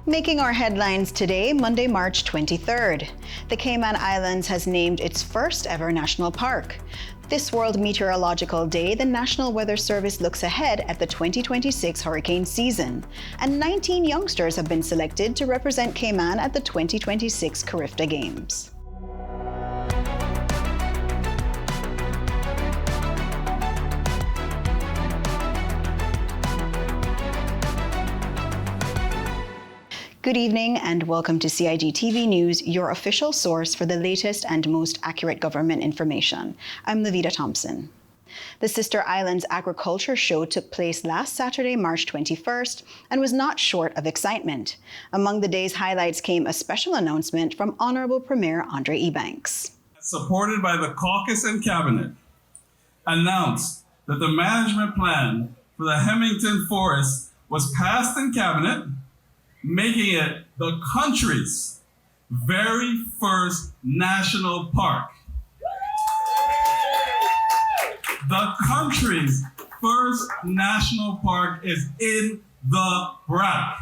Making our headlines today, Monday, March 23rd. The Cayman Islands has named its first ever national park. This World Meteorological Day, the National Weather Service looks ahead at the 2026 hurricane season. And 19 youngsters have been selected to represent Cayman at the 2026 CARIFTA Games. Good evening and welcome to CIGtv News, your official source for the latest and most accurate government information. I'm Levita Thompson. The Sister Islands Agriculture Show took place last Saturday, March 21st, and was not short of excitement. Among the day's highlights came a special announcement from Honorable Premier Andre Ebanks. Supported by the caucus and cabinet, announced that the management plan for the Hemington Forest was passed in cabinet, making it the country's very first national park. The country's first national park is in the BRAC.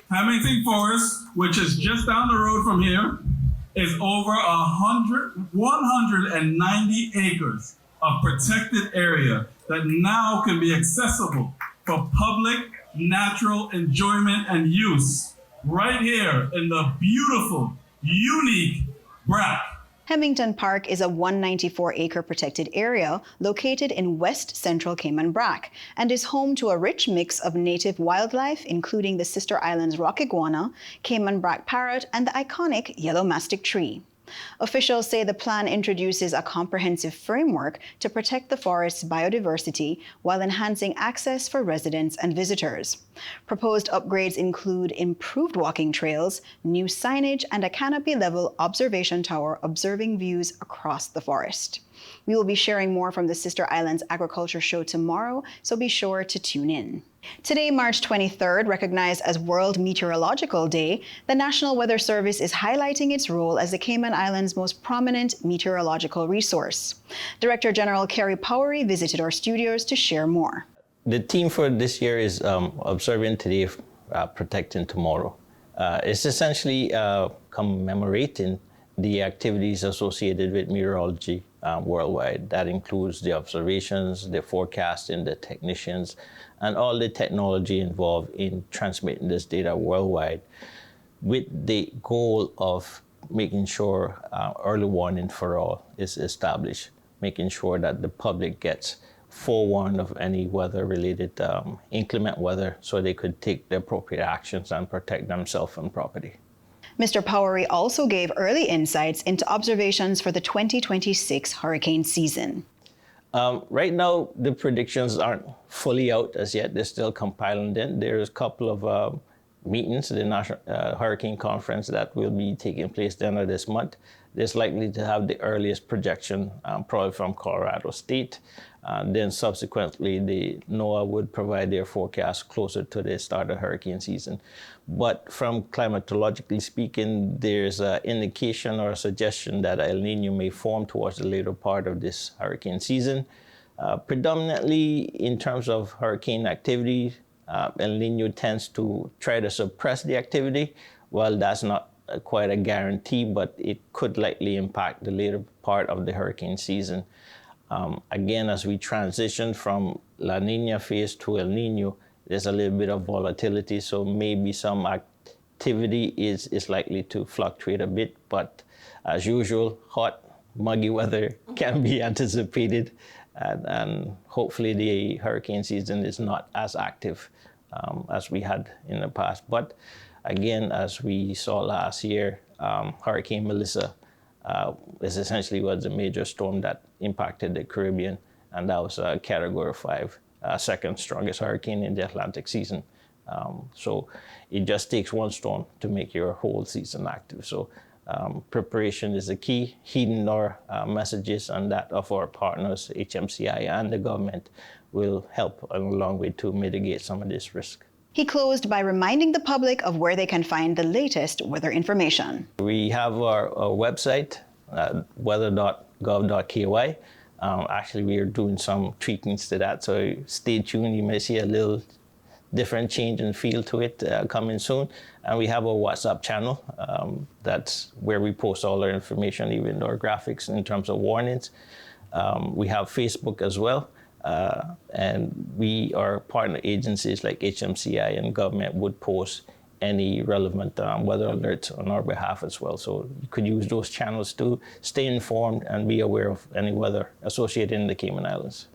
Hemington Forest, which is just down the road from here, is over 190 acres of protected area that now can be accessible for public natural enjoyment and use right here in the beautiful, unique BRAC. Hemington Park is a 194-acre protected area located in west central Cayman BRAC and is home to a rich mix of native wildlife, including the Sister Islands rock iguana, Cayman BRAC parrot, and the iconic yellow mastic tree. Officials say the plan introduces a comprehensive framework to protect the forest's biodiversity while enhancing access for residents and visitors. Proposed upgrades include improved walking trails, new signage, and a canopy-level observation tower observing views across the forest. We will be sharing more from the Sister Islands Agriculture Show tomorrow, so be sure to tune in. Today, March 23rd, recognized as World Meteorological Day, the National Weather Service is highlighting its role as the Cayman Islands' most prominent meteorological resource. Director General Kerry Powery visited our studios to share more. The theme for this year is Observing Today, Protecting Tomorrow. It's essentially commemorating the activities associated with meteorology worldwide. That includes the observations, the forecasting, the technicians, and all the technology involved in transmitting this data worldwide with the goal of making sure early warning for all is established, making sure that the public gets forewarned of any weather-related inclement weather so they could take the appropriate actions and protect themselves and property. Mr. Powery also gave early insights into observations for the 2026 hurricane season. Right now, the predictions aren't fully out as yet. They're still compiling them. There's a couple of meetings, the National Hurricane Conference that will be taking place at the end of this month. There's likely to have the earliest projection, probably from Colorado State. Then subsequently, the NOAA would provide their forecast closer to the start of hurricane season. But from climatologically speaking, there's an indication or a suggestion that El Nino may form towards the later part of this hurricane season. Predominantly in terms of hurricane activity, El Nino tends to try to suppress the activity. Well, that's not quite a guarantee, but it could likely impact the later part of the hurricane season. Again, as we transition from La Nina phase to El Nino, there's a little bit of volatility, so maybe some activity is likely to fluctuate a bit, but as usual, hot, muggy weather can be anticipated, and hopefully the hurricane season is not as active as we had in the past. But again, as we saw last year, Hurricane Melissa was a major storm that impacted the Caribbean, and that was a Category 5, second strongest hurricane in the Atlantic season. So it just takes one storm to make your whole season active. So preparation is the key, heeding our messages and that of our partners, HMCI and the government, will help a long way to mitigate some of this risk. He closed by reminding the public of where they can find the latest weather information. We have our website, weather.gov.ky. Actually, we are doing some tweakings to that, so stay tuned. You may see a little different change and feel to it coming soon. And we have a WhatsApp channel. That's where we post all our information, even our graphics in terms of warnings. We have Facebook as well. And we are partner agencies like HMCI and government would post any relevant weather alerts on our behalf as well. So you could use those channels to stay informed and be aware of any weather associated in the Cayman Islands.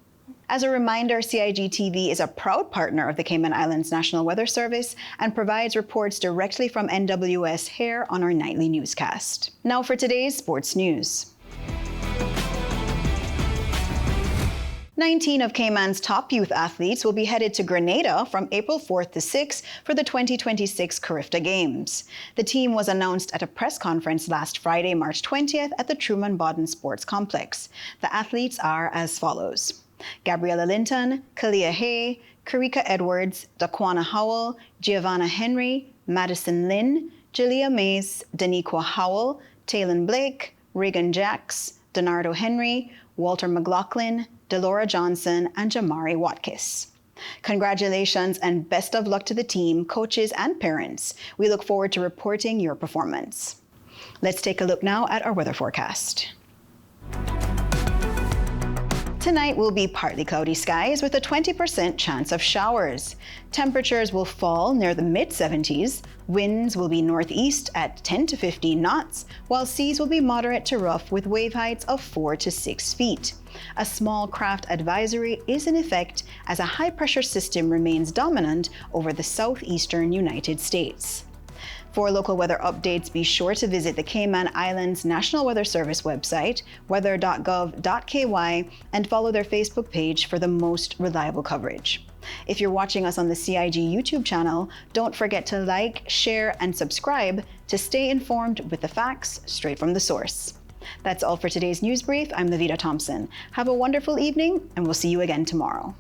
As a reminder, CIGtv is a proud partner of the Cayman Islands National Weather Service and provides reports directly from NWS here on our nightly newscast. Now for today's sports news. 19 of Cayman's top youth athletes will be headed to Grenada from April 4th to 6th for the 2026 CARIFTA Games. The team was announced at a press conference last Friday, March 20th at the Truman Bodden Sports Complex. The athletes are as follows: Gabriella Linton, Kalia Hay, Karika Edwards, Daquana Howell, Giovanna Henry, Madison Lynn, Julia Mays, Daniqua Howell, Taylon Blake, Reagan Jacks, Donardo Henry, Walter McLaughlin, Delora Johnson, and Jamari Watkis. Congratulations and best of luck to the team, coaches, and parents. We look forward to reporting your performance. Let's take a look now at our weather forecast. Tonight will be partly cloudy skies with a 20% chance of showers. Temperatures will fall near the mid-70s. Winds will be northeast at 10 to 15 knots, while seas will be moderate to rough with wave heights of 4 to 6 feet. A small craft advisory is in effect as a high-pressure system remains dominant over the southeastern United States. For local weather updates, be sure to visit the Cayman Islands National Weather Service website, weather.gov.ky, and follow their Facebook page for the most reliable coverage. If you're watching us on the CIG YouTube channel, don't forget to like, share, and subscribe to stay informed with the facts straight from the source. That's all for today's news brief. I'm Navita Thompson. Have a wonderful evening, and we'll see you again tomorrow.